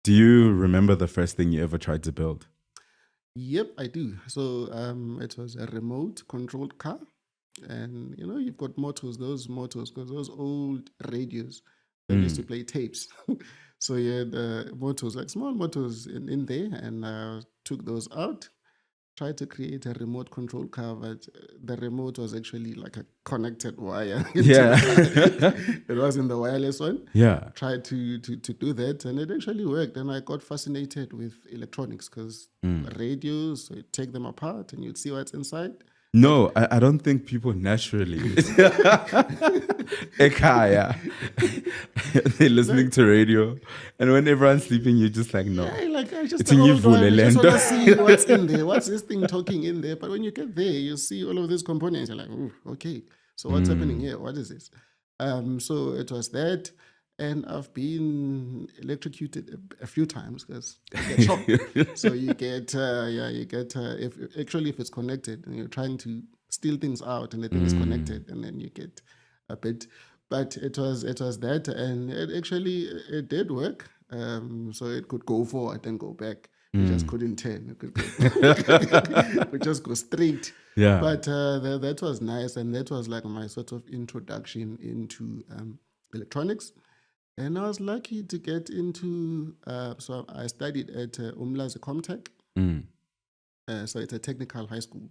Do you remember the first thing you ever tried to build? Yep, I do. So it was a remote controlled car. And you've got motors, those motors, because those old radios that used to Mm. play tapes. So you had motors, like small motors in there, and took those out, tried to create a remote control car, but the remote was actually like a connected wire into Yeah. the car. It wasn't the wireless one. Yeah. Tried to do that, and it actually worked. And I got fascinated with electronics because Mm. radios, so you take them apart and you'd see what's inside. That No, I don't think people naturally. Ekaya. They're listening like, to radio. And when everyone's sleeping, you're just like, no. yeah, like I just It's in hold on. Yivule You just want Lendo. to see what's in there. What's this thing talking in there? But when you get there, you see all of these components. You're like, "Ooh, okay. So what's happening Mm. here? What is this? So it was that, and I've been electrocuted a few times because you get shocked. So you get, you get. If it's connected and you're trying to steal things out, and the thing is Mm. connected, and then you get a bit. But it was that, and it did work. So it could go forward and go back. You just Mm. couldn't turn. It could go. It would just go straight. Yeah. But that was nice, and that was like my sort of introduction into electronics. And I was lucky to get into. So I studied at Umlazi Comtech. Mm. So it's a technical high school,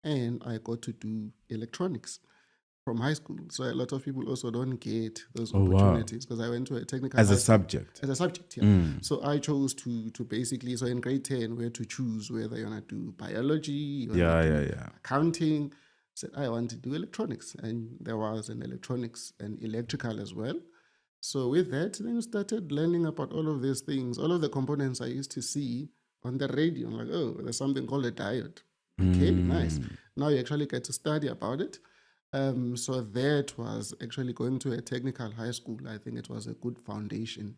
and I got to do electronics from high school. So a lot of people also don't get those Oh, wow. opportunities because I went to a technical As a high school subject. as a subject. Yeah. Mm. So I chose to basically, so in grade 10, we had to choose whether you want to do biology, you want to Yeah, yeah, do yeah. accounting. Said I want to do electronics, and there was an electronics and electrical as well. So with that, then I started learning about all of these things, all of the components I used to see on the radio. I'm like, oh, there's something called a diode. Okay, nice. Mm. Now you actually get to study about it. So that was actually going to a technical high school. I think it was a good foundation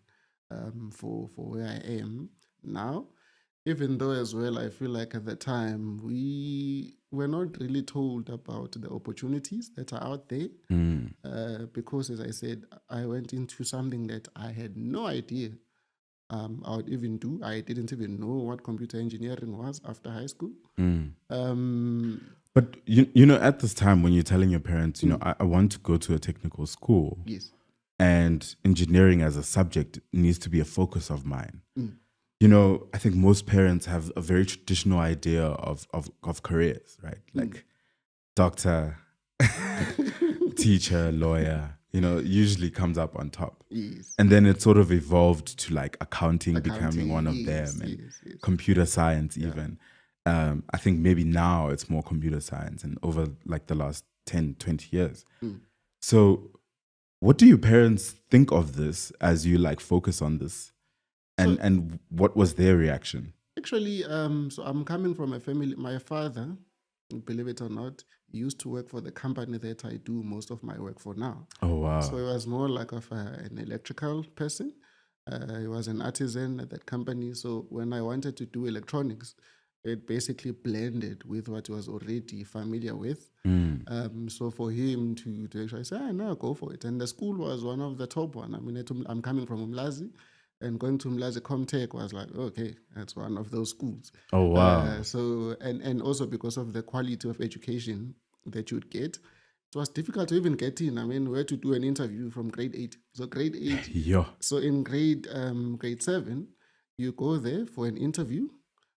for where I am now. Even though, as well, I feel like at the time we were not really told about the opportunities that are out there. Mm. Because, as I said, I went into something that I had no idea I would even do. I didn't even know what computer engineering was after high school. Mm. Um, But you know, at this time when you're telling your parents, mm, I want to go to a technical school yes. and engineering as a subject needs to be a focus of mine. Mm, I think most parents have a very traditional idea of careers, right? mm. Like doctor, teacher, lawyer, usually comes up on top. Yes. And then it sort of evolved to like accounting becoming Accounting. one of Yes. them and Yes. Yes. computer science Yeah. even. I think maybe now it's more computer science and over like the last 10, 20 years. Mm. So what do your parents think of this as you like focus on this? So And what was their reaction? actually, so I'm coming from a family. My father, believe it or not, used to work for the company that I do most of my work for now. Oh, So wow. he was more like an electrical person. He was an artisan at that company. So when I wanted to do electronics, it basically blended with what he was already familiar with. Mm. So for him to actually say, no, go for it. And the school was one of the top one. I mean, I'm coming from Umlazi, and going to Umlazi Comtech was like, okay, that's one of those schools. Oh, wow. And also because of the quality of education that you'd get, it was difficult to even get in. I mean, we had to do an interview from grade 8. So grade 8, Yo. so in grade 7, you go there for an interview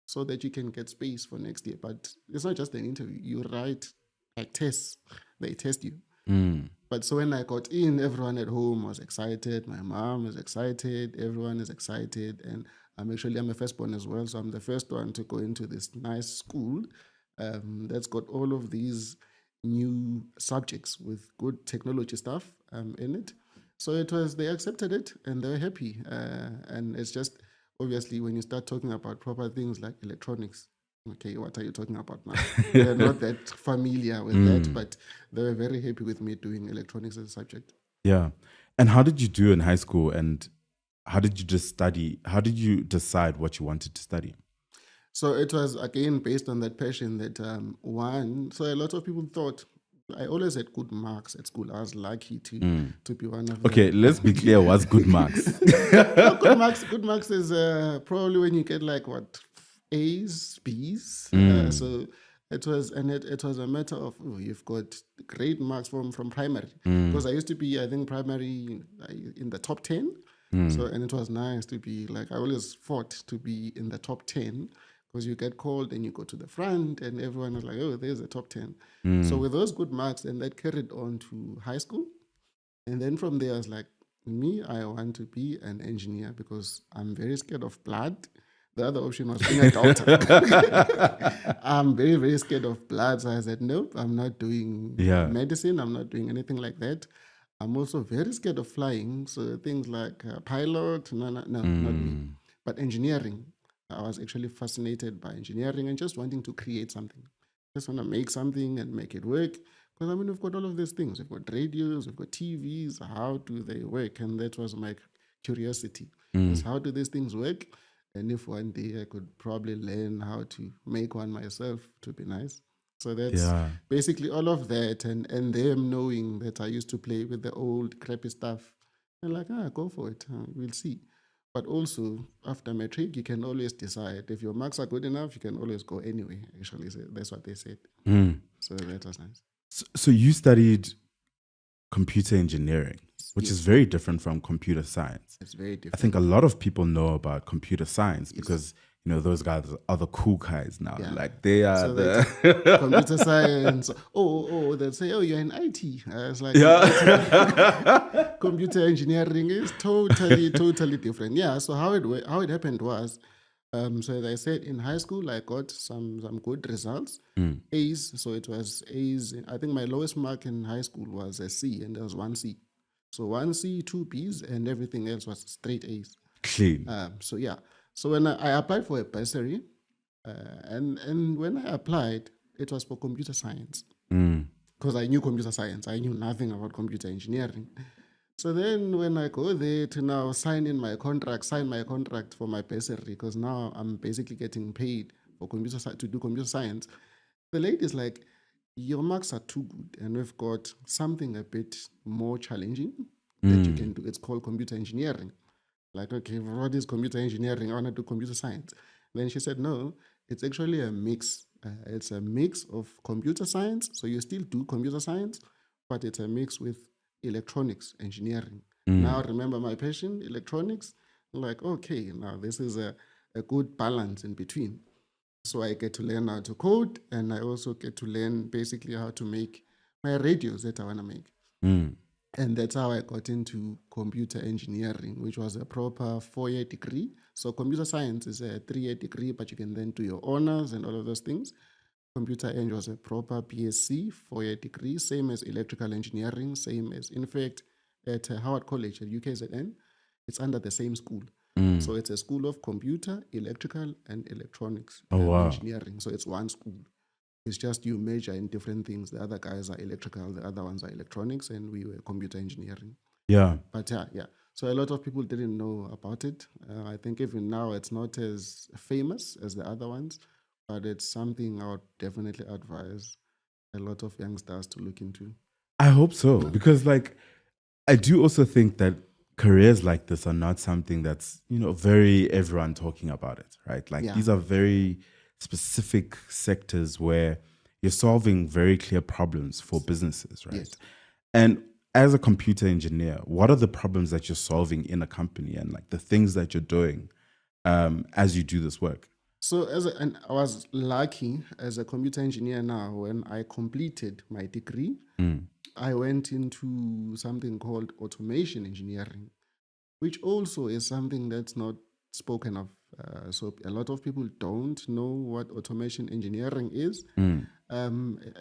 so that you can get space for next year. But it's not just an interview. You write like tests. They test you. Mm. But so when I got in, everyone at home was excited. My mom was excited. Everyone is excited. And I'm a firstborn as well. So I'm the first one to go into this nice school that's got all of these new subjects with good technology stuff in it. So they accepted it and they were happy. And it's just, obviously, when you start talking about proper things like electronics, okay, what are you talking about now? They're not that familiar with that, Mm. but they were very happy with me doing electronics as a subject. Yeah. And how did you do in high school? And how did you just study? How did you decide what you wanted to study? So it was again based on that passion that so a lot of people thought I always had good marks at school. I was lucky to be one of Okay, them. let's be clear. What's good marks? No, good marks. Good marks is probably when you get like what, A's, B's. So it was a matter of, oh, you've got great marks from primary, because I used to be, I think, primary in the top 10. So, and it was nice to be like, I always fought to be in the top 10, because you get called and you go to the front and everyone was like, oh, there's the top 10. So with those good marks, and that carried on to high school. And then from there, I was like, me, I want to be an engineer because I'm very scared of blood. The other option was being a doctor. I'm very, very scared of blood. So I said, nope, I'm not doing Yeah. medicine. I'm not doing anything like that. I'm also very scared of flying. So things like pilot, no, not me. But engineering, I was actually fascinated by engineering and just wanting to create something. Just want to make something and make it work. Because I mean, we've got all of these things. We've got radios, we've got TVs. How do they work? And that was my curiosity. Is how do these things work? And if one day I could probably learn how to make one myself, to be nice. So that's Yeah. basically all of that. And them knowing that I used to play with the old crappy stuff. And like, go for it. We'll see. But also, after matric, you can always decide. If your marks are good enough, you can always go anyway, actually. So that's what they said. So that was nice. So you studied computer engineering, which is Yes. very different from computer science. It's very I different. think a lot of people know about computer science because those guys are the cool guys now. Yeah. Like they are So the computer science. They'll say, oh, you're in IT. It's like, yeah. computer engineering is totally different. Yeah. So how it happened was, so as I said, in high school, I got some good results, A's. So it was A's. I think my lowest mark in high school was a C, and there was one C. So one C, two B's, and everything else was straight A's. Clean. So yeah. So when I applied for a bursary, and when I applied, it was for computer science, because I knew computer science. I knew nothing about computer engineering. So then when I go there to now sign my contract for my bursary, because now I'm basically getting paid for to do computer science. The lady's like, your marks are too good, and we've got something a bit more challenging that you can do. It's called computer engineering. Like, okay, what is computer engineering? I want to do computer science. Then she said, no, it's actually a mix. It's a mix of computer science. So you still do computer science, but it's a mix with electronics engineering. Now, remember my passion, electronics. Like, okay, now this is a good balance in between. So I get to learn how to code, and I also get to learn basically how to make my radios that I want to make. And that's how I got into computer engineering, which was a proper 4-year degree. So computer science is a 3-year degree, but you can then do your honors and all of those things. Computer eng was a proper BSc 4-year degree, same as electrical engineering, same as, in fact, at Howard College at UKZN, it's under the same school. So it's a school of computer, electrical, and electronics engineering. So it's one school. It's just you major in different things. The other guys are electrical, the other ones are electronics, and we were computer engineering. Yeah. But yeah. So a lot of people didn't know about it. I think even now it's not as famous as the other ones, but it's something I would definitely advise a lot of youngsters to look into. I hope so. Because like I do also think that careers like this are not something that's, very everyone talking about it, right? Like these are very specific sectors where you're solving very clear problems for businesses, right? Yes. And as a computer engineer, what are the problems that you're solving in a company and like the things that you're doing as you do this work? So and I was lucky as a computer engineer now, when I completed my degree, I went into something called automation engineering, which also is something that's not spoken of. So a lot of people don't know what automation engineering is.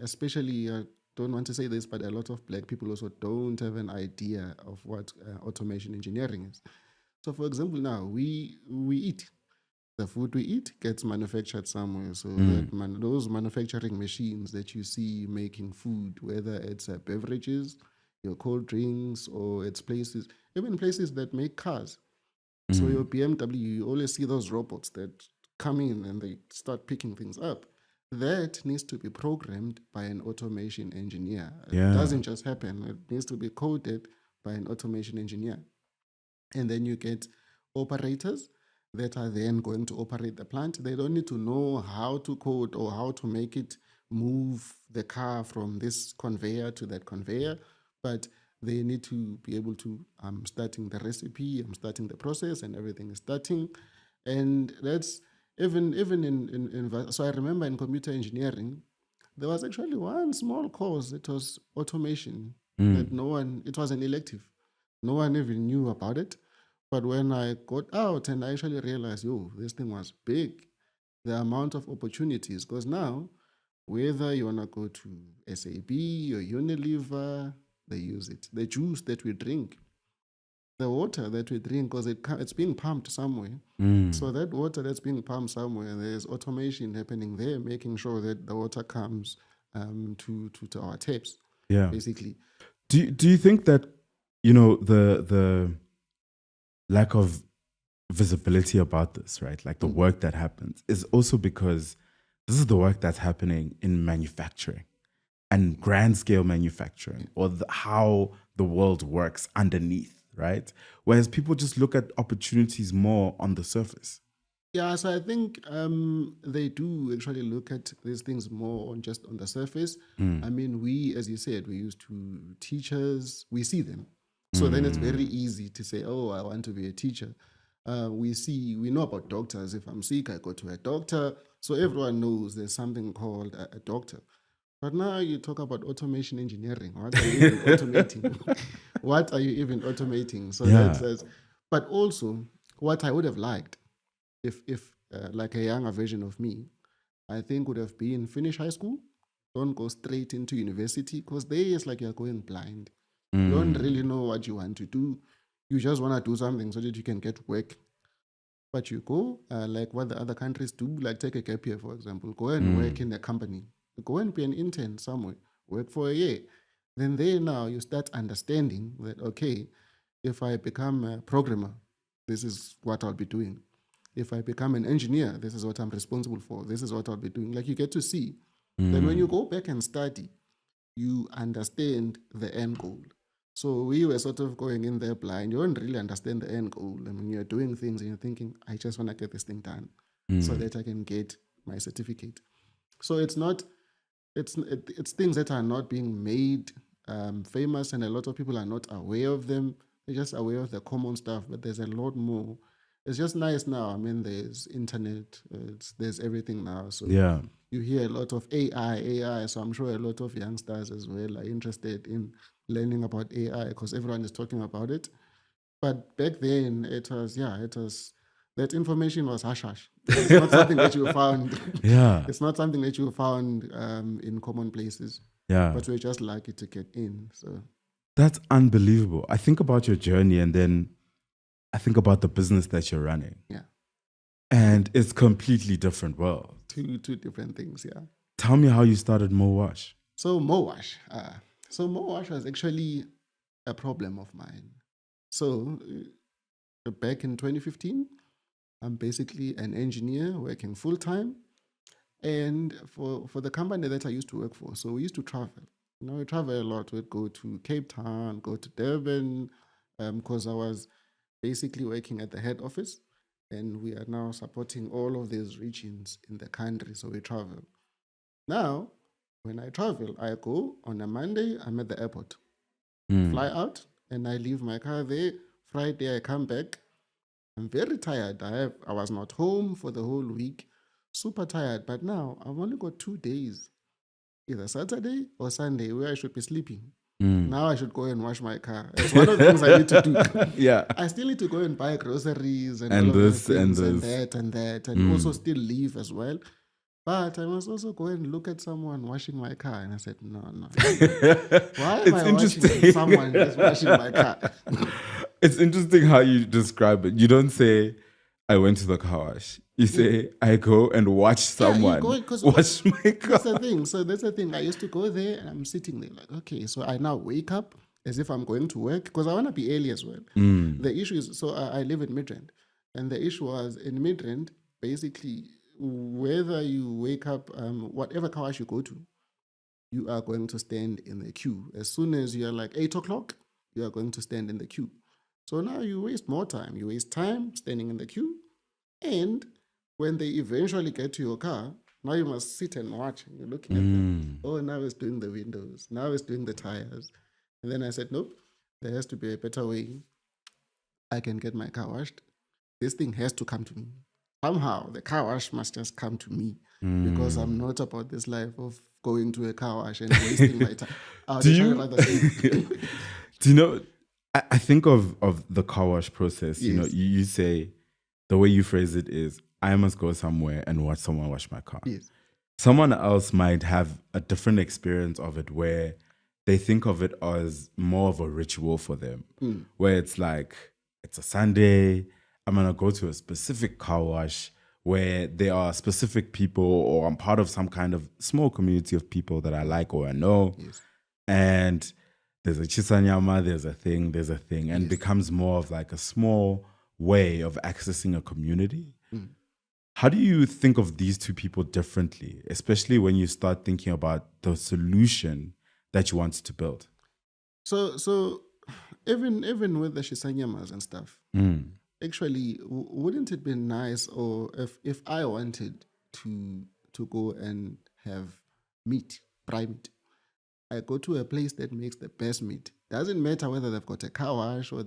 Especially, I don't want to say this, but a lot of black people also don't have an idea of what automation engineering is. So, for example, now we eat. The food we eat gets manufactured somewhere. So those manufacturing machines that you see making food, whether it's beverages, your cold drinks, or it's places, even places that make cars. So your BMW, you always see those robots that come in and they start picking things up. that needs to be programmed by an automation engineer. Yeah. It doesn't just happen. It needs to be coded by an automation engineer. And then you get operators that are then going to operate the plant. They don't need to know how to code or how to make it move the car from this conveyor to that conveyor, but they need to be able to, I'm starting the recipe, I'm starting the process, and everything is starting. And that's even in so I remember in computer engineering, there was actually one small course. It was automation that no one, it was an elective. No one even knew about it. But when I got out and I actually realized, yo, this thing was big, the amount of opportunities, because now, whether you want to go to SAP or Unilever, they use it. The juice that we drink, the water that we drink, because it's being pumped somewhere. So that water that's being pumped somewhere, there's automation happening there, making sure that the water comes to our taps, basically. Do you think that, you know, the lack of visibility about this, right? Like the work that happens is also because this is the work that's happening in manufacturing and grand scale manufacturing, or how the world works underneath, right? Whereas people just look at opportunities more on the surface. Yeah, so I think they do actually look at these things more on just on the surface. I mean, we, as you said, we used to teachers, we see them. So then it's very easy to say, oh, I want to be a teacher. We know about doctors. If I'm sick, I go to a doctor. So everyone knows there's something called a doctor. But now you talk about automation engineering. What are you even automating? What are you even automating? So that's, but also what I would have liked if like a younger version of me, I think would have been finish high school, don't go straight into university, because there is like you're going blind. You don't really know what you want to do. You just want to do something so that you can get work. But you go, like what the other countries do, like take a gap year, for example, go and work in a company, go and be an intern somewhere, work for a year. Then there now you start understanding that, okay, if I become a programmer, this is what I'll be doing. If I become an engineer, this is what I'm responsible for. This is what I'll be doing. Like you get to see. Then when you go back and study, you understand the end goal. So we were sort of going in there blind. You don't really understand the end goal. I mean, you're doing things and you're thinking, I just want to get this thing done so that I can get my certificate. So it's not, it's things that are not being made famous, and a lot of people are not aware of them. They're just aware of the common stuff, but there's a lot more. It's just nice now. I mean, there's internet, there's everything now. So you hear a lot of AI. So I'm sure a lot of youngsters as well are interested in learning about AI because everyone is talking about it. But back then, it was that information was hush hush. It's not something that you found. It's not something that you found in common places. But we're just lucky to get in. So that's unbelievable. I think about your journey, and then I think about the business that you're running. And it's completely different world. Two different things, Tell me how you started Mowash. So Mowash was actually a problem of mine. So back in 2015, I'm basically an engineer working full-time. And for the company that I used to work for, so we used to travel. You know, we travel a lot. We'd go to Cape Town, go to Durban, because I was basically working at the head office, and we are now supporting all of these regions in the country, so we travel. Now, when I travel, I go on a Monday, I'm at the airport, fly out, and I leave my car there. Friday, I come back. I'm very tired. I was not home for the whole week, super tired. But now I've only got 2 days, either Saturday or Sunday, where I should be sleeping. Now I should go and wash my car. It's one of the things I need to do. I still need to go and buy groceries and all of those things and that, and also still leave as well. But I must also go and look at someone washing my car. And I said, no. Why am I watching someone just washing my car? It's interesting how you describe it. You don't say, I went to the car wash. You say, I go and watch someone wash my car. That's the thing. So that's the thing. I used to go there and I'm sitting there like, okay, so I now wake up as if I'm going to work because I want to be early as well. The issue is, so I live in Midrand. And the issue was in Midrand, basically, whether you wake up, whatever car wash you go to, you are going to stand in the queue. As soon as you're like 8 o'clock, you are going to stand in the queue. So now you waste more time. You waste time standing in the queue. And when they eventually get to your car, now you must sit and watch. And you're looking at them. Oh, now it's doing the windows. Now it's doing the tires. And then I said, nope, there has to be a better way I can get my car washed. This thing has to come to me. Somehow the car wash must just come to me because I'm not about this life of going to a car wash and wasting my time. Do you know, I think of the car wash process. Yes. You know, you say, the way you phrase it is, I must go somewhere and watch someone wash my car. Yes. Someone else might have a different experience of it where they think of it as more of a ritual for them, where it's like, it's a Sunday, I'm going to go to a specific car wash where there are specific people, or I'm part of some kind of small community of people that I like or I know. Yes. And there's a chisanyama, there's a thing, and it becomes more of like a small way of accessing a community. How do you think of these two people differently, especially when you start thinking about the solution that you want to build? So even with the shisanyamas and stuff, actually, wouldn't it be nice, or if I wanted to go and have meat, prime meat, I go to a place that makes the best meat. Doesn't matter whether they've got a car wash or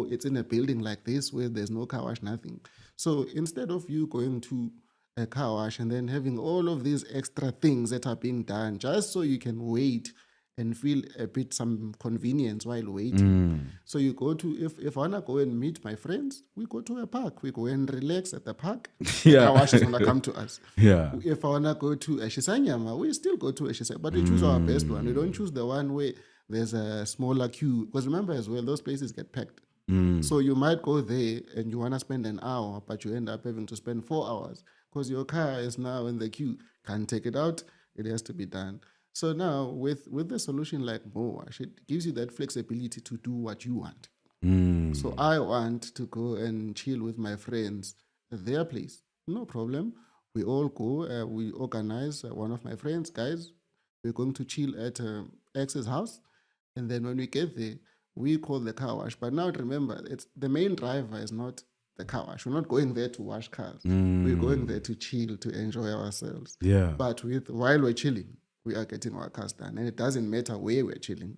it's in a building like this where there's no car wash, nothing. So instead of you going to a car wash and then having all of these extra things that are being done just so you can wait and feel a bit some convenience while waiting. So you go to, if I want to go and meet my friends, we go to a park. We go and relax at the park. The car wash is going to come to us. Yeah. If I want to go to a Shisanyama, we still go to a Shisanyama, but we choose our best one. We don't choose the one where there's a smaller queue. Because remember as well, those places get packed. So you might go there and you want to spend an hour, but you end up having to spend 4 hours because your car is now in the queue. Can't take it out. It has to be done. So now with the solution like Mowash, it gives you that flexibility to do what you want. So I want to go and chill with my friends at their place. No problem. We all go. We organize one of my friends, guys. We're going to chill at X's house. And then when we get there, we call the car wash. But now remember, it's the main driver is not the car wash. We're not going there to wash cars. We're going there to chill, to enjoy ourselves. Yeah. But while we're chilling, we are getting our cars done. And it doesn't matter where we're chilling.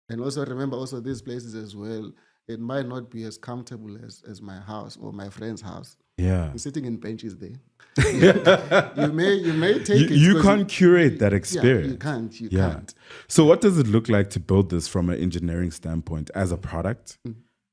And also remember also these places as well, it might not be as comfortable as my house or my friend's house. Yeah. You're sitting in benches there. you may take it. You can't curate that experience. Yeah, you can't. So what does it look like to build this from an engineering standpoint as a product?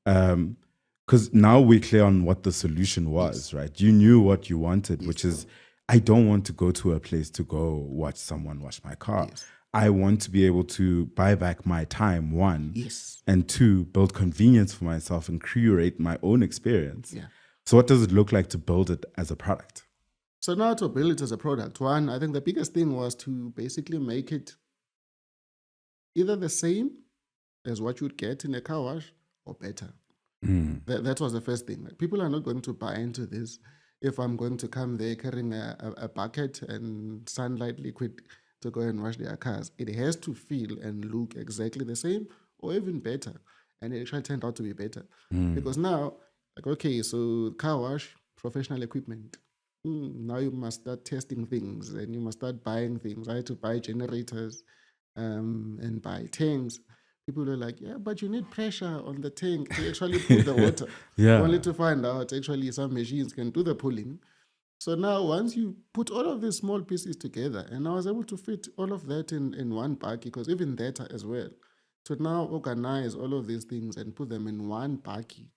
Because now we're clear on what the solution was, right? You knew what you wanted, which is, I don't want to go to a place to go watch someone wash my car. Yes. I want to be able to buy back my time, one. Yes. And two, build convenience for myself and curate my own experience. Yeah. So what does it look like to build it as a product? So now to build it as a product, one, I think the biggest thing was to basically make it either the same as what you'd get in a car wash or better. That was the first thing. Like, people are not going to buy into this if I'm going to come there carrying a bucket and sunlight liquid to go and wash their cars. It has to feel and look exactly the same or even better. And it actually turned out to be better. Because now, like, okay, so car wash, professional equipment. Now you must start testing things and you must start buying things. I had to buy generators and buy tanks. People are like, yeah, but you need pressure on the tank to actually pull the water. Only to find out actually some machines can do the pulling. So now once you put all of these small pieces together, and I was able to fit all of that in one bag, because even that as well, to now organize all of these things and put them in one baggie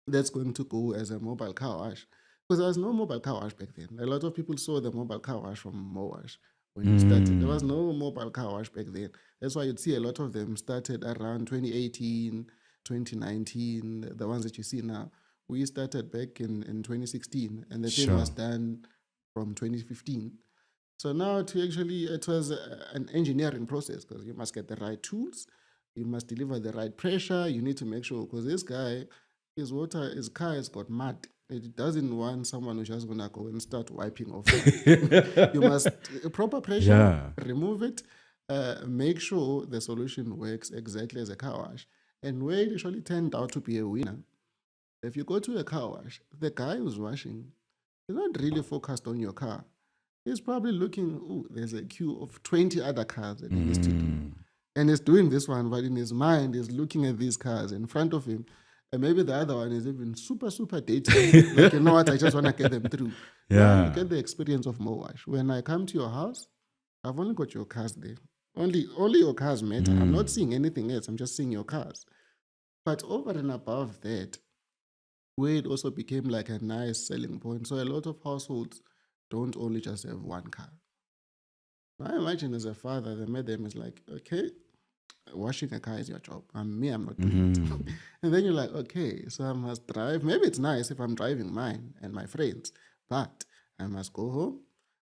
that's going to go as a mobile car wash. Because there was no mobile car wash back then. A lot of people saw the mobile car wash from Mowash when you started. There was no mobile car wash back then. That's why you'd see a lot of them started around 2018, 2019, the ones that you see now. We started back in 2016, and the thing was done from 2015. So now it was an engineering process, because you must get the right tools, you must deliver the right pressure, you need to make sure, because this guy, his car has got mud It doesn't want someone who's just gonna go and start wiping off that. You must proper pressure, remove it, make sure the solution works exactly as a car wash. And where it actually turned out to be a winner, if you go to a car wash, the guy who's washing is not really focused on your car. He's probably looking, oh, there's a queue of 20 other cars that he needs to do. And he's doing this one, but in his mind, he's looking at these cars in front of him. And maybe the other one is even super, super dating. Like, you know what, I just want to get them through. You get the experience of Mowash. When I come to your house, I've only got your cars there. Only your cars matter. I'm not seeing anything else. I'm just seeing your cars. But over and above that, where it also became like a nice selling point. So a lot of households don't only just have one car. I imagine as a father, the madam is like, okay, washing a car is your job. I'm not doing it. And then you're like, okay, so I must drive. Maybe it's nice if I'm driving mine and my friends, but I must go home,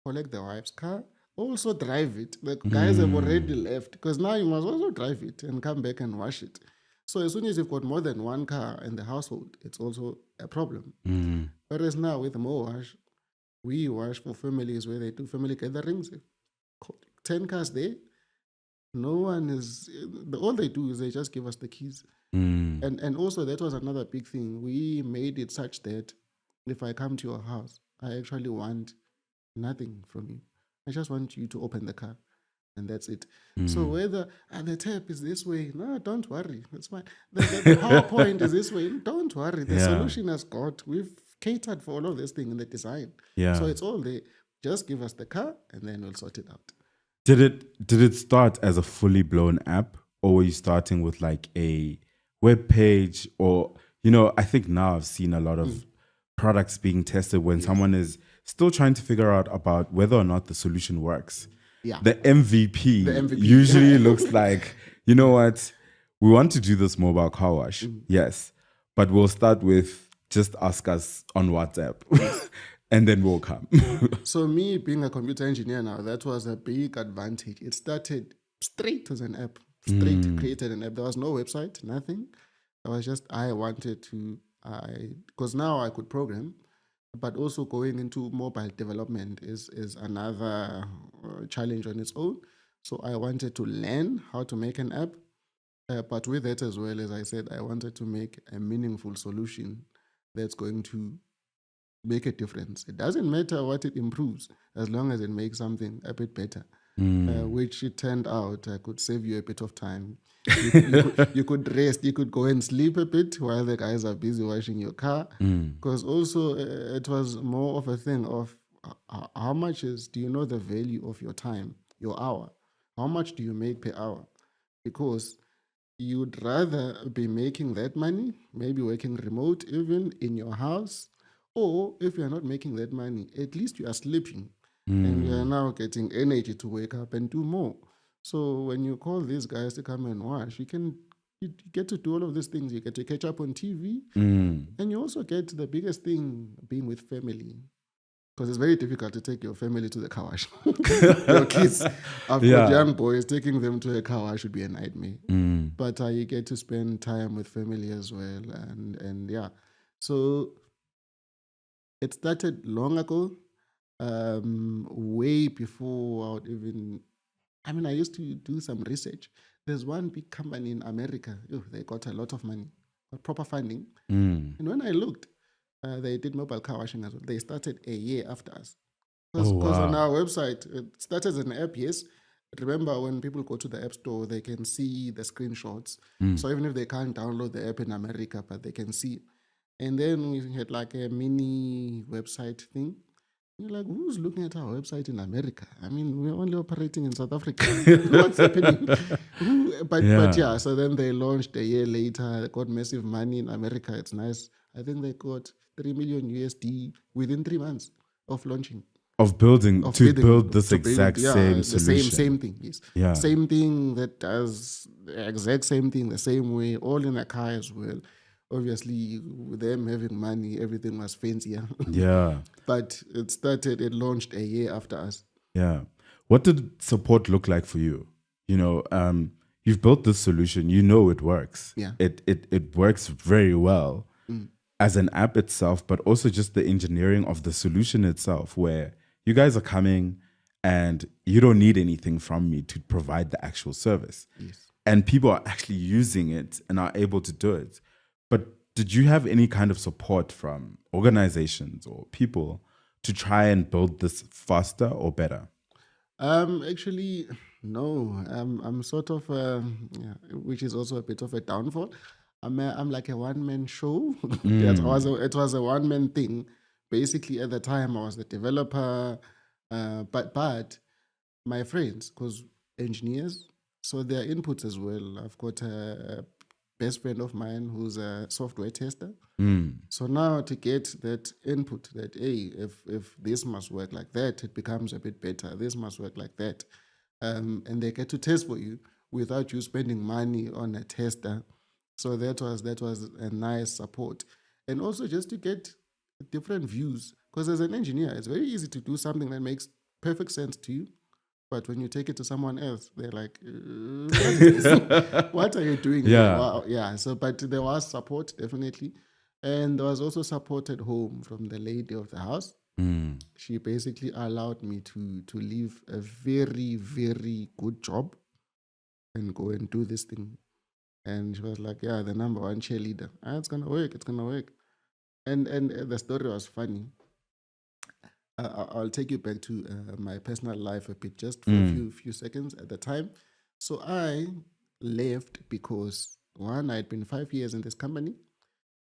collect the wife's car, also drive it. The guys have already left because now you must also drive it and come back and wash it. So as soon as you've got more than one car in the household, it's also a problem. Whereas now with Mowash, we wash for families where they do family gatherings. 10 cars there. No one is, all they do is they just give us the keys. And also that was another big thing. We made it such that if I come to your house, I actually want nothing from you. I just want you to open the car. And that's it. So whether the tap is this way, no, don't worry. That's fine. The PowerPoint is this way, don't worry. The solution has got, we've catered for all of this thing in the design. So it's all there. Just give us the car and then we'll sort it out. Did it start as a fully blown app, or were you starting with like a web page? Or, I think now I've seen a lot of products being tested when someone is still trying to figure out about whether or not the solution works. The MVP usually looks like, you know what, we want to do this mobile car wash. Yes, but we'll start with just ask us on WhatsApp. And then we'll come. So me being a computer engineer now, that was a big advantage. It started straight as an app, created an app. There was no website, nothing. It was just, I wanted to, because now I could program, but also going into mobile development is another challenge on its own. So I wanted to learn how to make an app. But with that as well, as I said, I wanted to make a meaningful solution that's going to make a difference. It doesn't matter what it improves, as long as it makes something a bit better, which it turned out could save you a bit of time. You could rest, you could go and sleep a bit while the guys are busy washing your car. Because also it was more of a thing of how much do you know the value of your time, your hour? How much do you make per hour? Because you'd rather be making that money, maybe working remote, even in your house. Or if you're not making that money, at least you are sleeping and you are now getting energy to wake up and do more. So when you call these guys to come and wash, you get to do all of these things. You get to catch up on TV and you also get the biggest thing being with family. Because it's very difficult to take your family to the car wash. Your kids, I've got young boys, taking them to a car wash would be a nightmare. But you get to spend time with family as well. And yeah. So it started long ago, way before I would even, I used to do some research. There's one big company in America. They got a lot of money, proper funding. And when I looked, they did mobile car washing as well. They started a year after us. Because on our website, it started as an app, yes. Remember, when people go to the app store, they can see the screenshots. So even if they can't download the app in America, but they can see. And then we had like a mini website thing. You're like, who's looking at our website in America? We're only operating in South Africa. What's happening? But yeah, so then they launched a year later. They got massive money in America. It's nice. I think they got 3 million USD within 3 months of launching. Build this exact same solution. Same thing, yes. Yeah. Same thing that does the exact same thing, the same way, all in a car as well. Obviously, with them having money, everything was fancier. Yeah. But it launched a year after us. Yeah. What did support look like for you? You've built this solution, it works. Yeah. It works very well. as an app itself, but also just the engineering of the solution itself, where you guys are coming and you don't need anything from me to provide the actual service. Yes. And people are actually using it and are able to do it. But did you have any kind of support from organizations or people to try and build this faster or better? Actually, no. I'm sort of, which is also a bit of a downfall. I'm like a one-man show. It was a one-man thing. Basically, at the time, I was the developer, but my friends, because engineers, so their inputs as well. I've got a best friend of mine who's a software tester. So now to get that input that, hey, if this must work like that, it becomes a bit better. This must work like that. And they get to test for you without you spending money on a tester. So that was a nice support. And also just to get different views. Because as an engineer, it's very easy to do something that makes perfect sense to you. But when you take it to someone else, they're like, what is this? What are you doing? Yeah. Wow. Yeah. So, but there was support, definitely. And there was also support at home from the lady of the house. She basically allowed me to leave a very, very good job and go and do this thing. And she was like, yeah, the number one cheerleader. It's going to work. It's going to work. And the story was funny. I'll take you back to my personal life a bit, just for a few seconds at the time. So I left because, one, I'd been 5 years in this company.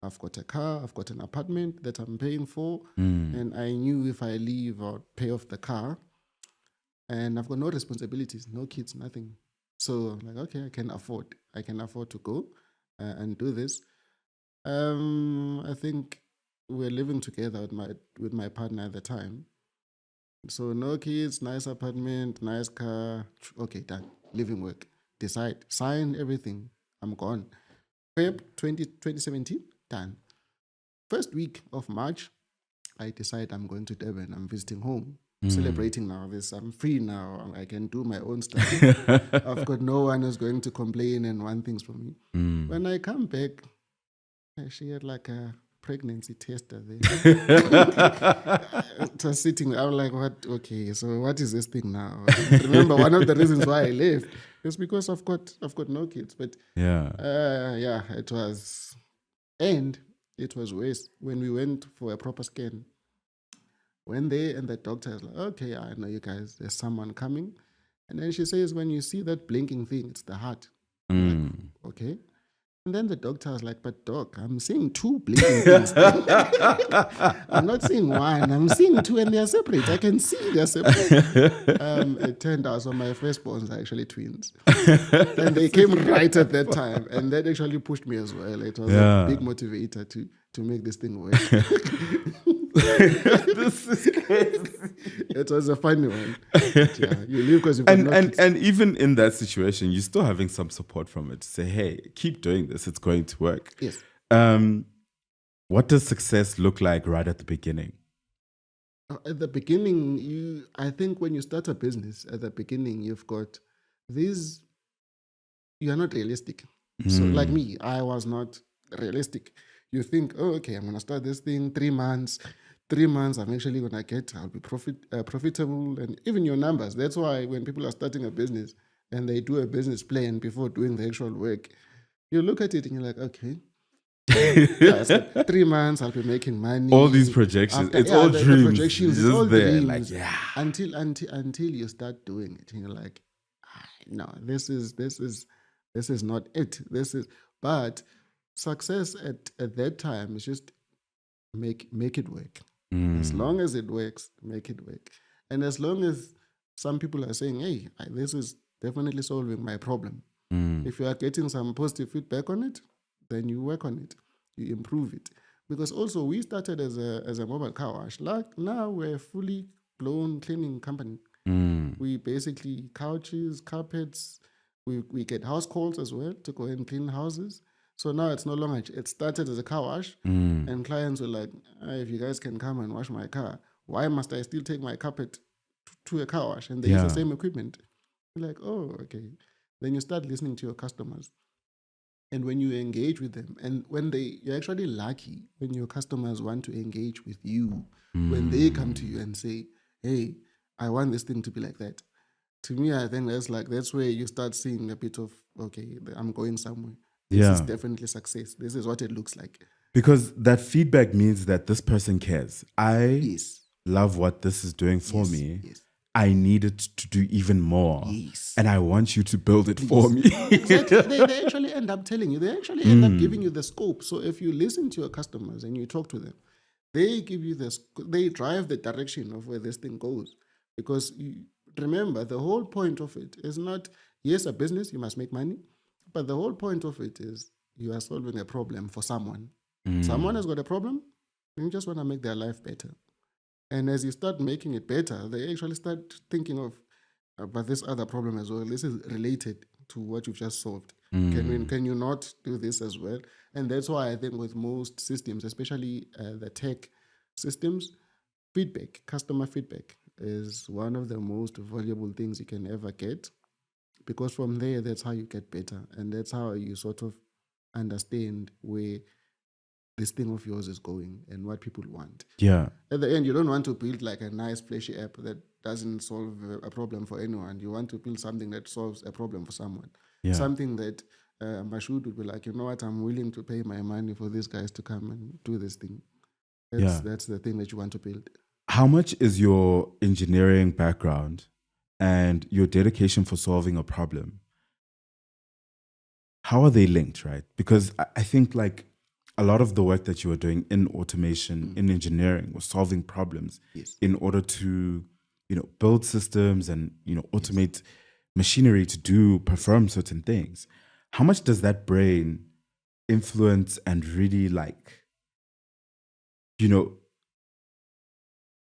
I've got a car, I've got an apartment that I'm paying for, and I knew if I leave, I'll pay off the car. And I've got no responsibilities, no kids, nothing. So I'm like, okay, I can afford to go and do this. I think we're living together with my partner at the time. So no kids, nice apartment, nice car. Okay, done. Living work. Decide. Sign everything. I'm gone. Feb 2017, done. First week of March, I decide I'm going to Durban. I'm visiting home. Celebrating now this. I'm free now. I can do my own stuff. I've got no one who's going to complain and want things from me. When I come back, she had like a pregnancy tester there. It was sitting there. I was like, what? Okay, so what is this thing now? Remember, one of the reasons why I left is because I've got no kids. But it was, and it was worse when we went for a proper scan. When they and the doctor is like, okay, I know you guys, there's someone coming. And then she says, when you see that blinking thing, it's the heart. Like, okay. And then the doctor was like, but doc, I'm seeing two blinking things. I'm not seeing one, I'm seeing two and they're separate. I can see they're separate. It turned out, so my firstborns are actually twins. And they came right at that time. And that actually pushed me as well. It was a big motivator to make this thing work. This is crazy. It was a funny one. Yeah, you leave because you've got and even in that situation, you're still having some support from it to say, hey, keep doing this, it's going to work. Yes. What does success look like right at the beginning? At the beginning, I think when you start a business, at the beginning, you've got these, you are not realistic. So like me, I was not realistic. You think, oh, okay, I'm going to start this thing 3 months. 3 months, I'll be profitable, and even your numbers. That's why when people are starting a business and they do a business plan before doing the actual work, you look at it and you're like, okay, it's like 3 months, I'll be making money. All these projections, it's all dreams. The projections, it's all there, dreams. Like, yeah. Until you start doing it, and you're like, no, this is not it. But success at that time is just make it work. As long as it works, make it work. And as long as some people are saying, hey, this is definitely solving my problem. If you are getting some positive feedback on it, then you work on it, you improve it. Because also we started as a mobile car wash. Like now we're a fully blown cleaning company. We basically couches, carpets, we get house calls as well to go and clean houses. So now it's no longer, it started as a car wash, and clients were like, if you guys can come and wash my car, why must I still take my carpet to a car wash? And they use the same equipment. You're like, oh, okay. Then you start listening to your customers. And when you engage with them, and you're actually lucky when your customers want to engage with you, when they come to you and say, hey, I want this thing to be like that. To me, I think that's where you start seeing a bit of, okay, I'm going somewhere. This is definitely success. This is what it looks like. Because that feedback means that this person cares. I love what this is doing for me. Yes. I need it to do even more. Yes. And I want you to build it for me. Exactly. They actually end up telling you. They actually end up giving you the scope. So if you listen to your customers and you talk to them, they give you they drive the direction of where this thing goes. Because remember, the whole point of it is not, yes, a business, you must make money. But the whole point of it is you are solving a problem for someone. Someone has got a problem, and you just want to make their life better. And as you start making it better, they actually start thinking of, but this other problem as well. This is related to what you've just solved. Can you not do this as well? And that's why I think with most systems, especially the tech systems, customer feedback is one of the most valuable things you can ever get, because from there, that's how you get better. And that's how you sort of understand where this thing of yours is going and what people want. Yeah. At the end, you don't want to build like a nice flashy app that doesn't solve a problem for anyone. You want to build something that solves a problem for someone. Yeah. Something that Mashud would be like, you know what, I'm willing to pay my money for these guys to come and do this thing. That's the thing that you want to build. How much is your engineering background and your dedication for solving a problem, how are they linked, right? Because I think like a lot of the work that you were doing in automation, in engineering, was solving problems in order to, build systems and, automate machinery to perform certain things. How much does that brain influence and really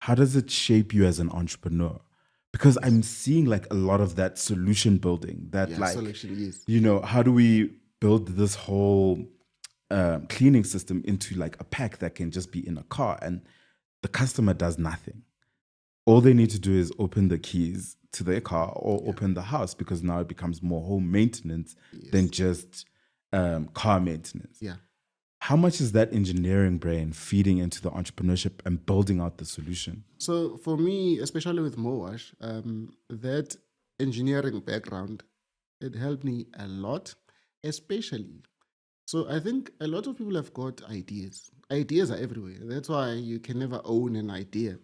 how does it shape you as an entrepreneur? Because I'm seeing like a lot of that solution building, how do we build this whole cleaning system into like a pack that can just be in a car and the customer does nothing. All they need to do is open the keys to their car or open the house, because now it becomes more home maintenance than just car maintenance. Yeah. How much is that engineering brain feeding into the entrepreneurship and building out the solution? So for me, especially with Mowash, that engineering background, it helped me a lot, especially. So I think a lot of people have got ideas. Ideas are everywhere. That's why you can never own an idea.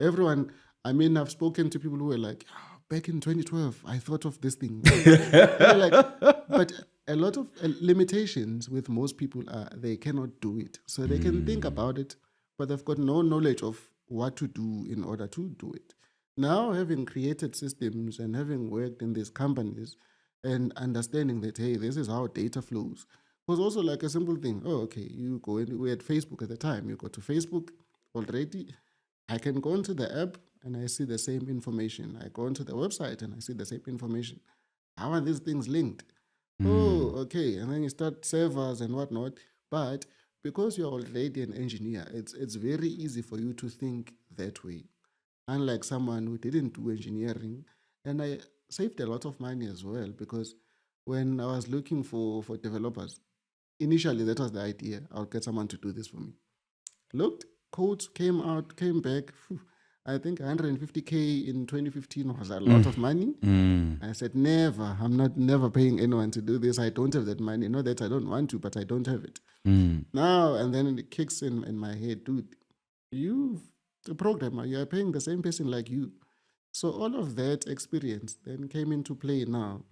Everyone, I've spoken to people who were like, back in 2012, I thought of this thing. But a lot of limitations with most people are they cannot do it. So they can think about it, but they've got no knowledge of what to do in order to do it. Now, having created systems and having worked in these companies and understanding that, hey, this is how data flows, was also like a simple thing. Oh, okay, you go in, we had Facebook at the time. You go to Facebook already. I can go into the app and I see the same information. I go into the website and I see the same information. How are these things linked? Oh, okay. And then you start servers and whatnot. But because you're already an engineer, it's very easy for you to think that way. Unlike someone who didn't do engineering. And I saved a lot of money as well, because when I was looking for developers, initially that was the idea. I'll get someone to do this for me. Looked, codes came back. I think 150K in 2015 was a lot of money. I said, never paying anyone to do this. I don't have that money. Not that I don't want to, but I don't have it. Now, and then it kicks in my head, dude, you, the programmer, you are paying the same person like you. So all of that experience then came into play now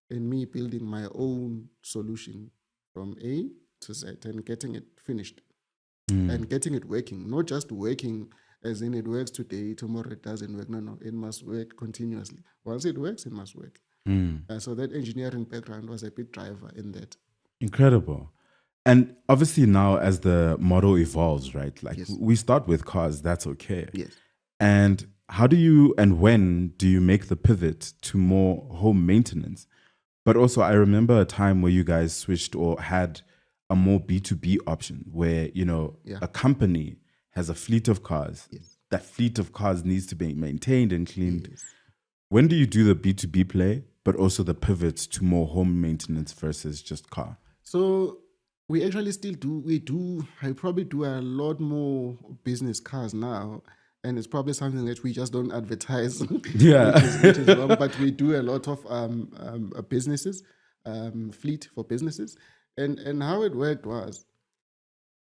in me building my own solution from A to Z and getting it finished and getting it working, not just working as in it works today, tomorrow it doesn't work. No, it must work continuously. Once it works, it must work. So that engineering background was a big driver in that. Incredible. And obviously now as the model evolves, right? Like we start with cars, that's okay. Yes. And how do you and when do you make the pivot to more home maintenance? But also I remember a time where you guys switched or had a more B2B option where, a company has a fleet of cars. Yes. That fleet of cars needs to be maintained and cleaned. Yes. When do you do the B2B play, but also the pivot to more home maintenance versus just car? So we actually still do, I probably do a lot more business cars now. And it's probably something that we just don't advertise, Yeah. which is wrong. But we do a lot of businesses, fleet for businesses. And how it worked was,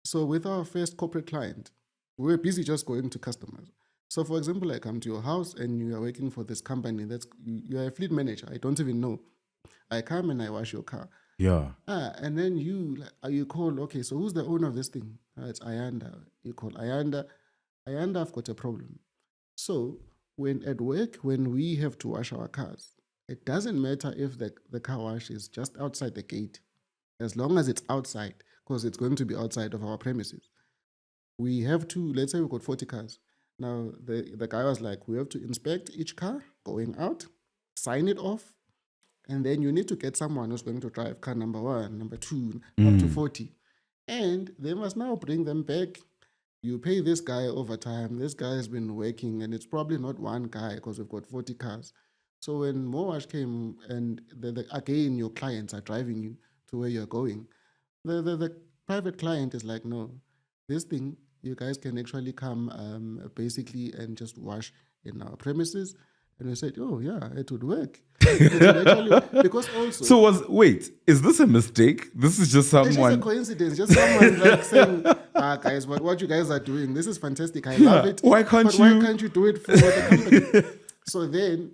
so with our first corporate client, we were busy just going to customers. So for example, I come to your house and you are working for this company. You're a fleet manager. I don't even know. I come and I wash your car. Yeah. And then you call, okay, so who's the owner of this thing? It's Ayanda. You call Ayanda. Ayanda, I've got a problem. So when at work, when we have to wash our cars, it doesn't matter if the car wash is just outside the gate, as long as it's outside, because it's going to be outside of our premises. We have to, let's say we've got 40 cars. Now, the guy was like, we have to inspect each car going out, sign it off, and then you need to get someone who's going to drive car number 1, number 2, up to 40. And they must now bring them back. You pay this guy overtime. This guy has been working, and it's probably not one guy because we've got 40 cars. So when Mowash came, and again, your clients are driving you to where you're going, the private client is like, no, this thing, you guys can actually come basically and just wash in our premises. And we said, oh, yeah, it would work. It would actually, because also... So wait, is this a mistake? This is just someone... It's just a coincidence. Just someone like saying, guys, what you guys are doing, this is fantastic. I love it. Why can't you do it for the company? So then,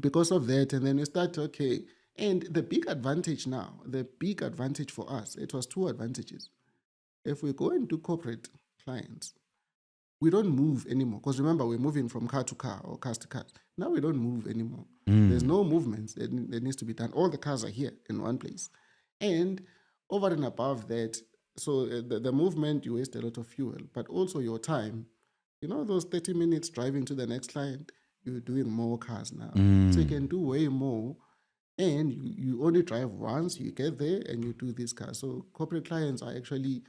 because of that, and then we start, okay. And the big advantage for us, it was 2 advantages. If we go into corporate clients, we don't move anymore. Because remember, we're moving from car to car or cars to cars. Now we don't move anymore. There's no movements that needs to be done. All the cars are here in one place. And over and above that, so the movement, you waste a lot of fuel, but also your time. You know, those 30 minutes driving to the next client, you're doing more cars now. So you can do way more. And you only drive once, you get there and you do this car. So corporate clients are actually,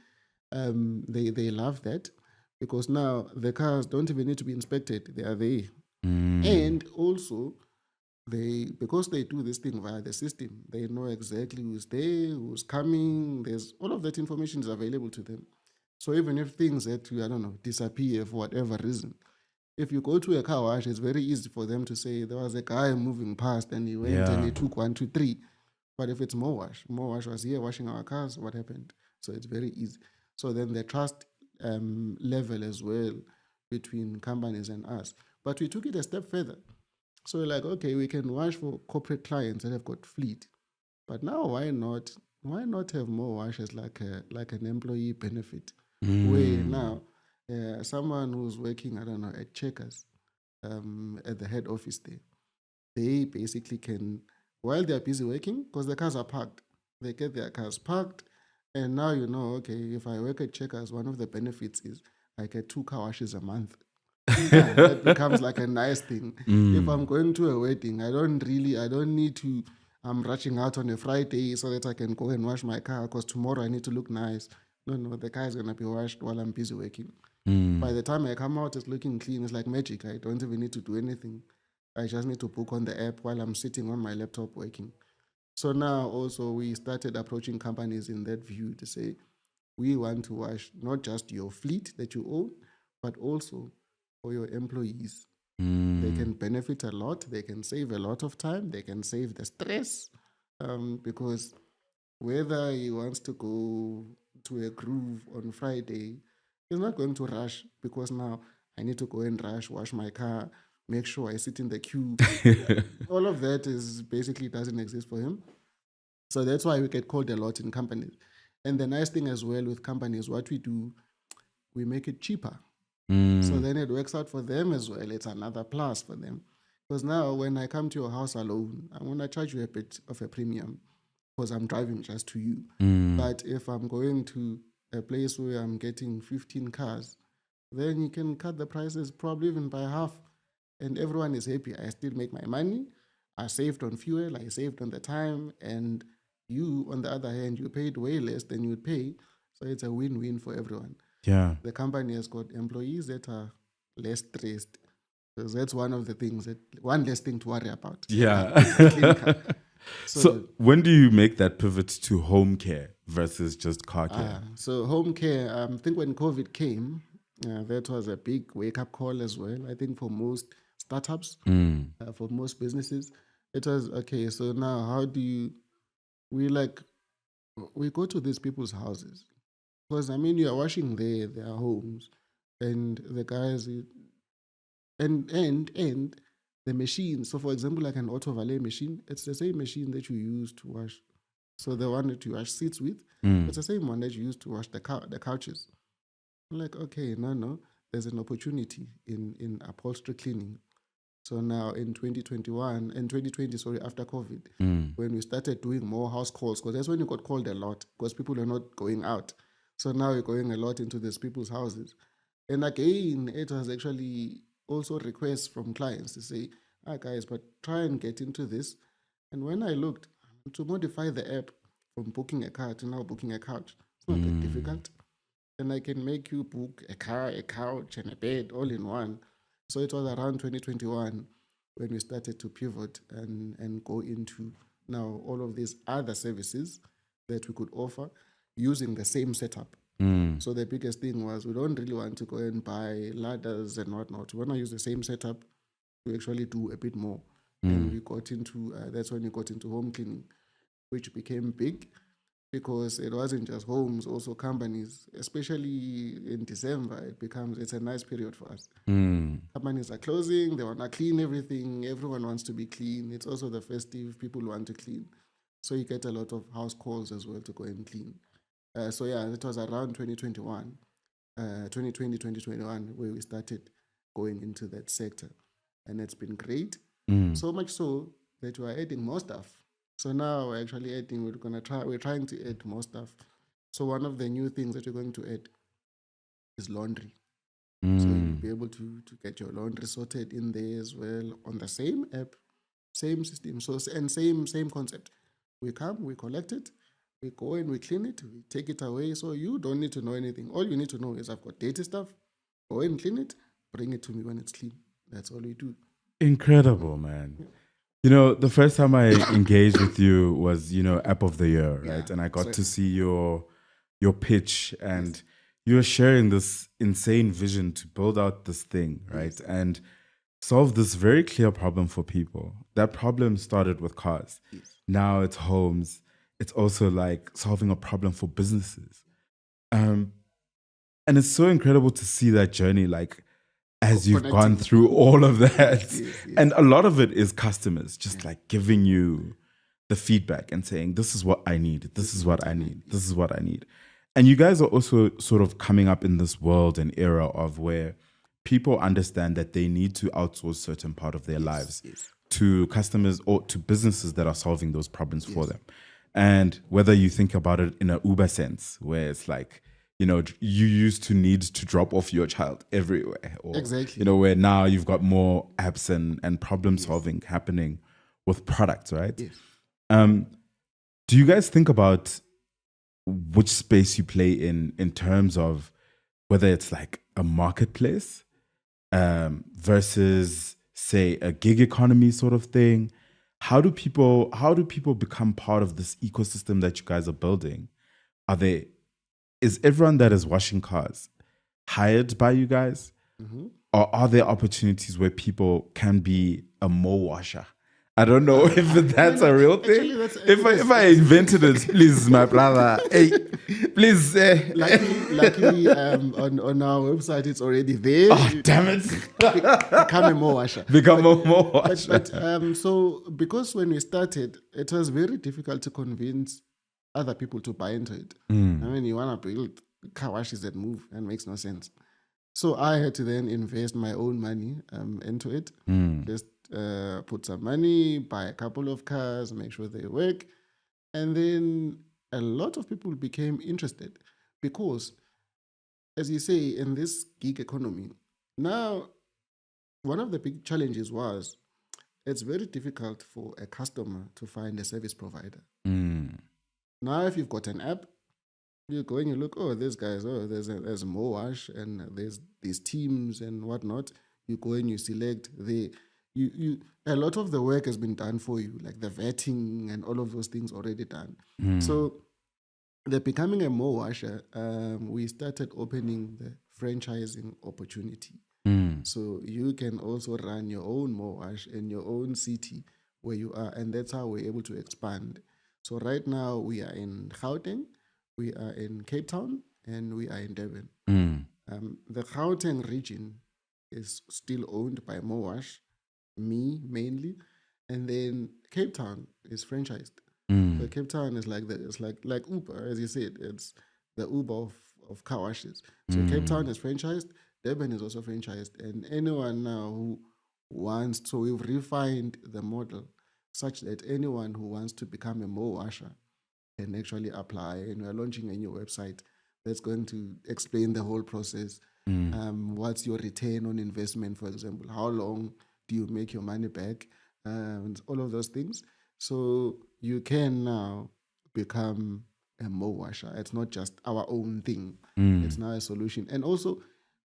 they love that, because now the cars don't even need to be inspected. They are there. And also, because they do this thing via the system, they know exactly who's there, who's coming. There's all of that information is available to them. So even if things that disappear for whatever reason, if you go to a car wash, it's very easy for them to say there was a guy moving past and he went and he took 1, 2, 3. But if it's Mowash was here washing our cars, what happened? So it's very easy. So then the trust level as well between companies and us. But we took it a step further. So we're like, okay, we can wash for corporate clients that have got fleet. But now why not have Mowash as like an employee benefit? Where now someone who's working, at Checkers, at the head office there, they basically can, while they're busy working, because the cars are parked, they get their cars parked, and now okay, if I work at Checkers, one of the benefits is I get 2 car washes a month. That becomes like a nice thing. If I'm going to a wedding, I don't need to, I'm rushing out on a Friday so that I can go and wash my car because tomorrow I need to look nice. No, the car is going to be washed while I'm busy working. By the time I come out, it's looking clean. It's like magic. I don't even need to do anything. I just need to book on the app while I'm sitting on my laptop working. So now also we started approaching companies in that view to say, we want to wash not just your fleet that you own, but also for your employees. They can benefit a lot. They can save a lot of time. They can save the stress because whether he wants to go to a groove on Friday, he's not going to rush because now I need to go and wash my car, make sure I sit in the queue. All of that is basically doesn't exist for him. So that's why we get called a lot in companies. And the nice thing as well with companies, what we do, we make it cheaper. So then it works out for them as well. It's another plus for them. Because now when I come to your house alone, I'm going to charge you a bit of a premium because I'm driving just to you. But if I'm going to a place where I'm getting 15 cars, then you can cut the prices probably even by half. And everyone is happy. I still make my money. I saved on fuel. I saved on the time. And you, on the other hand, you paid way less than you'd pay. So it's a win-win for everyone. Yeah. The company has got employees that are less stressed. Because that's one of the things one less thing to worry about. Yeah. So when do you make that pivot to home care versus just car care? So home care, I think when COVID came, that was a big wake-up call as well. I think for most startups, for most businesses, it was, okay, so now how do you, we go to these people's houses. Because, I mean, you are washing their homes, and the guys, and the machine. So, for example, like an auto valet machine, it's the same machine that you use to wash. So the one that you wash seats with, it's the same one that you use to wash the couches. I'm like, okay, no, there's an opportunity in upholstery cleaning. So now in 2021, in 2020, sorry, after COVID, when we started doing more house calls, because that's when you got called a lot, because people are not going out. So now you're going a lot into these people's houses. And again, it was actually also requests from clients to say, guys, but try and get into this. And when I looked to modify the app from booking a car to now booking a couch, it's not that difficult. And I can make you book a car, a couch, and a bed all in one. So it was around 2021 when we started to pivot and go into now all of these other services that we could offer using the same setup. So the biggest thing was we don't really want to go and buy ladders and whatnot. We want to use the same setup to actually do a bit more. And we got into, that's when we got into home cleaning, which became big because it wasn't just homes, also companies, especially in December, it's a nice period for us. Companies are closing, they want to clean everything, everyone wants to be clean. It's also the festive, people want to clean. So you get a lot of house calls as well to go and clean. So yeah, it was around 2021, 2020, 2021, where we started going into that sector. And it's been great. So much so that we're adding more stuff. So now we're actually adding, we're trying to add more stuff. So one of the new things that we're going to add is laundry. So you'll be able to get your laundry sorted in there as well on the same app, same system. So, and same concept. We come, we collect it, we go and we clean it, we take it away. So you don't need to know anything. All you need to know is I've got dirty stuff, go and clean it, bring it to me when it's clean. That's all we do. Incredible, man. You know, the first time I engaged with you was, App of the Year, right? And I got to see your pitch, and you were sharing this insane vision to build out this thing, right? And solve this very clear problem for people. That problem started with cars. Now it's homes. It's also like solving a problem for businesses. And it's so incredible to see that journey, like, as you've gone through all of that. And a lot of it is customers just like giving you the feedback and saying, this is what I need. This is what I need. This is what I need. And you guys are also sort of coming up in this world and era of where people understand that they need to outsource certain part of their lives to customers or to businesses that are solving those problems for them. And whether you think about it in an Uber sense, where it's like, you used to need to drop off your child everywhere. Or, where now you've got more apps and problem solving happening with products, right? Do you guys think about which space you play in terms of whether it's like a marketplace versus, say, a gig economy sort of thing? How do people become part of this ecosystem that you guys are building? Is everyone that is washing cars hired by you guys? Or are there opportunities where people can be a Mowasher? I don't know if that's a real thing. If I invented it, please, my brother, hey, please. Luckily, on our website, it's already there. Oh, damn it. Become a Mowasher. Become a Mowasher. But so, because when we started, it was very difficult to convince other people to buy into it. I mean, you want to build car washes that move and makes no sense. So I had to then invest my own money into it. Just put some money, buy a couple of cars, make sure they work. And then a lot of people became interested because, as you say, in this gig economy, now one of the big challenges was it's very difficult for a customer to find a service provider. Now, if you've got an app, you go and you look, there's Mowash and there's these teams and whatnot. You go and you select a lot of the work has been done for you, like the vetting and all of those things already done. So the becoming a Mowasher, we started opening the franchising opportunity. So you can also run your own Mowash in your own city where you are, and that's how we're able to expand. So right now we are in Gauteng, we are in Cape Town, and we are in Durban. The Gauteng region is still owned by Mowash, me mainly, and then Cape Town is franchised. So Cape Town is it's like Uber, as you said, it's the Uber of car washes. So Cape Town is franchised, Durban is also franchised, and anyone now who wants, so we've refined the model such that anyone who wants to become a Mo washer can actually apply. And we're launching a new website that's going to explain the whole process. What's your return on investment, for example? How long do you make your money back? And all of those things. So you can now become a Mo washer. It's not just our own thing. It's now a solution. And also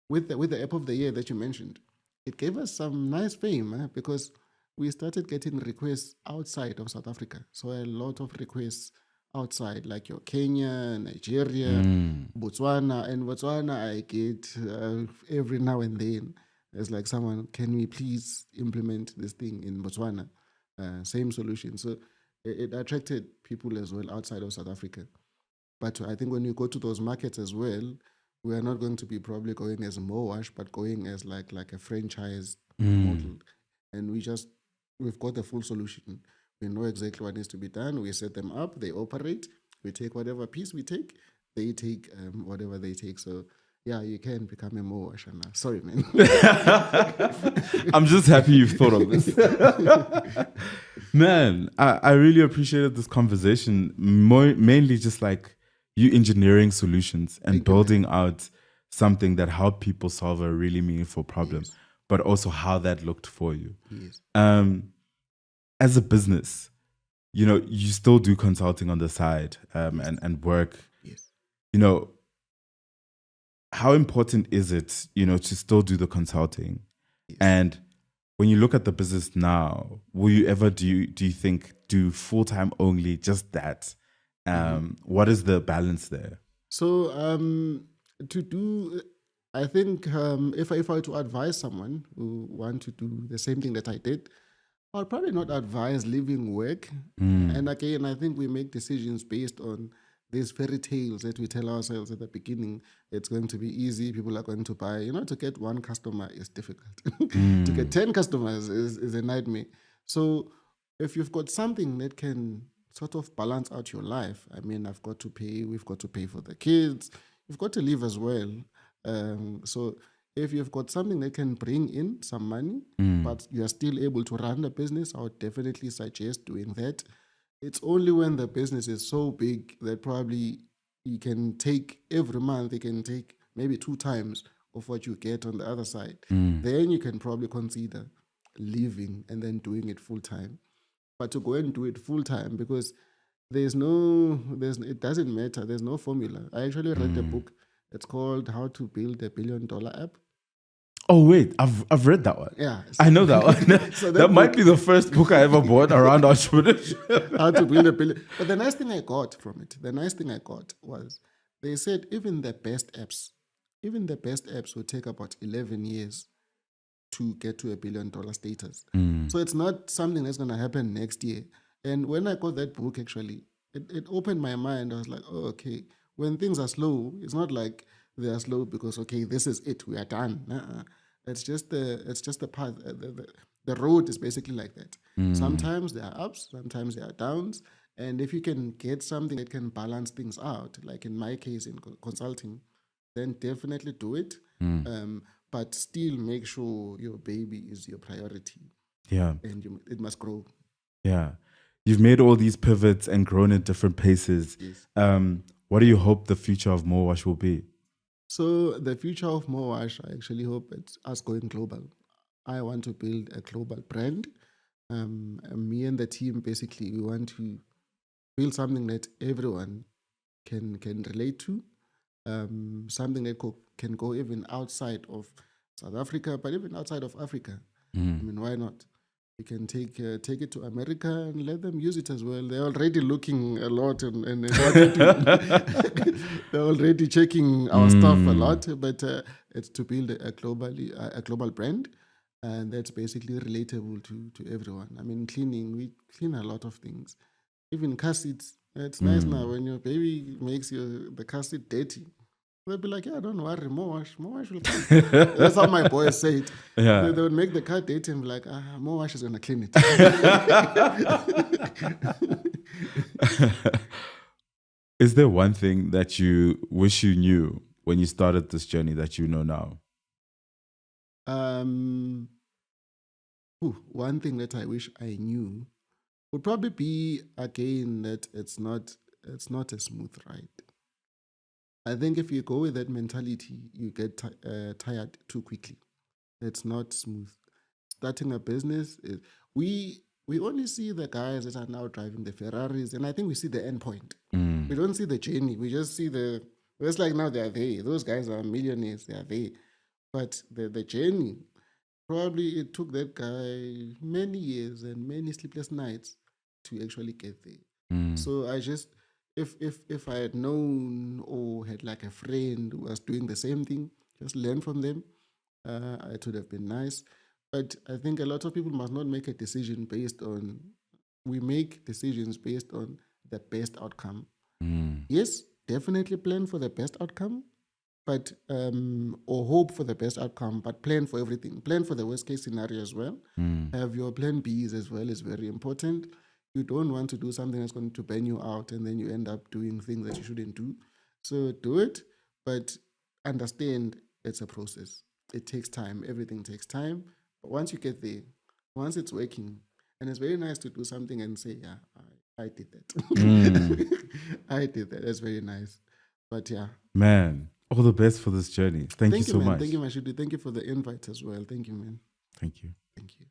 with the app of the year that you mentioned, it gave us some nice fame because we started getting requests outside of South Africa. So a lot of requests outside, like your Kenya, Nigeria, Botswana. And Botswana, I get every now and then. It's like someone, can we please implement this thing in Botswana? Same solution. So it attracted people as well outside of South Africa. But I think when you go to those markets as well, we are not going to be probably going as Mowash, but going as like a franchise model. And we've got the full solution. We know exactly what needs to be done. We set them up, they operate, we take whatever piece we take, they take whatever they take. So yeah, you can become a Mowash now. Sorry, man. I'm just happy you've thought of this. Man, I really appreciated this conversation. Mainly just like you engineering solutions and building out something that helped people solve a really meaningful problem, but also how that looked for you. Yes. As a business, you still do consulting on the side and work. Yes. How important is it, to still do the consulting? Yes. And when you look at the business now, will you ever do you think do full-time only, just that? What is the balance there? So I think if I were to advise someone who want to do the same thing that I did, I'll probably not advise leaving work. And again, I think we make decisions based on these fairy tales that we tell ourselves at the beginning. It's going to be easy. People are going to buy. To get one customer is difficult. To get 10 customers is a nightmare. So if you've got something that can sort of balance out your life, I mean, we've got to pay for the kids. You've got to live as well. So if you've got something that can bring in some money, but you're still able to run the business, I would definitely suggest doing that. It's only when the business is so big that probably you can take every month, you can take maybe 2 times of what you get on the other side. Then you can probably consider leaving and then doing it full time. But to go and do it full time, because it doesn't matter. There's no formula. I actually read a book. It's called How to Build a $1 Billion App. Oh wait, I've read that one. Yeah, I know that one. So that might be the first book I ever bought around entrepreneurship. How to build a billion. But the nice thing I got from it, was they said even the best apps will take about 11 years to get to $1 billion status. So it's not something that's going to happen next year. And when I got that book, actually, it opened my mind. I was like, oh, okay. When things are slow, it's not like they are slow because, okay, this is it, we are done. It's just the path. The road is basically like that. Sometimes there are ups, sometimes there are downs. And if you can get something that can balance things out, like in my case in consulting, then definitely do it. But still make sure your baby is your priority. Yeah. And it must grow. Yeah. You've made all these pivots and grown at different paces. Yes. What do you hope the future of Mowash will be? So the future of Mowash, I actually hope it's us going global. I want to build a global brand. Me and the team, basically, we want to build something that everyone can relate to. Something that can go even outside of South Africa, but even outside of Africa. I mean, why not? You can take it to America and let them use it as well. They're already looking a lot and they're already checking our stuff a lot. But it's to build a global brand, and that's basically relatable to everyone. I mean, cleaning, we clean a lot of things, even car seats. It's nice now when your baby makes the car seat dirty. They'll be like, yeah, don't worry, Mowash will come. That's how my boys say it. Yeah. They would make the car dirty and be like, Mowash is going to clean it. Is there one thing that you wish you knew when you started this journey that you know now? One thing that I wish I knew would probably be, again, that it's not a smooth ride. I think if you go with that mentality, you get tired too quickly. It's not smooth. Starting a business, we only see the guys that are now driving the Ferraris, and I think we see the end point. We don't see the journey. We just see it's like now they're there. Those guys are millionaires. They are there. But the journey, probably it took that guy many years and many sleepless nights to actually get there. So I just, if I had known or had like a friend who was doing the same thing, just learn from them, it would have been nice. But I think a lot of people must not make a decision based on, we make decisions based on the best outcome. Yes, definitely plan for the best outcome, but or hope for the best outcome, but plan for everything. Plan for the worst case scenario as well. Have your plan Bs as well is very important. You don't want to do something that's going to burn you out and then you end up doing things that you shouldn't do. So do it, but understand it's a process. It takes time. Everything takes time. But once you get there, once it's working, and it's very nice to do something and say, yeah, I did that. I did that. That's very nice. But yeah. Man, all the best for this journey. Thank you so man. much. Thank you, Mashudi. Thank you for the invite as well. Thank you, man. Thank you. Thank you.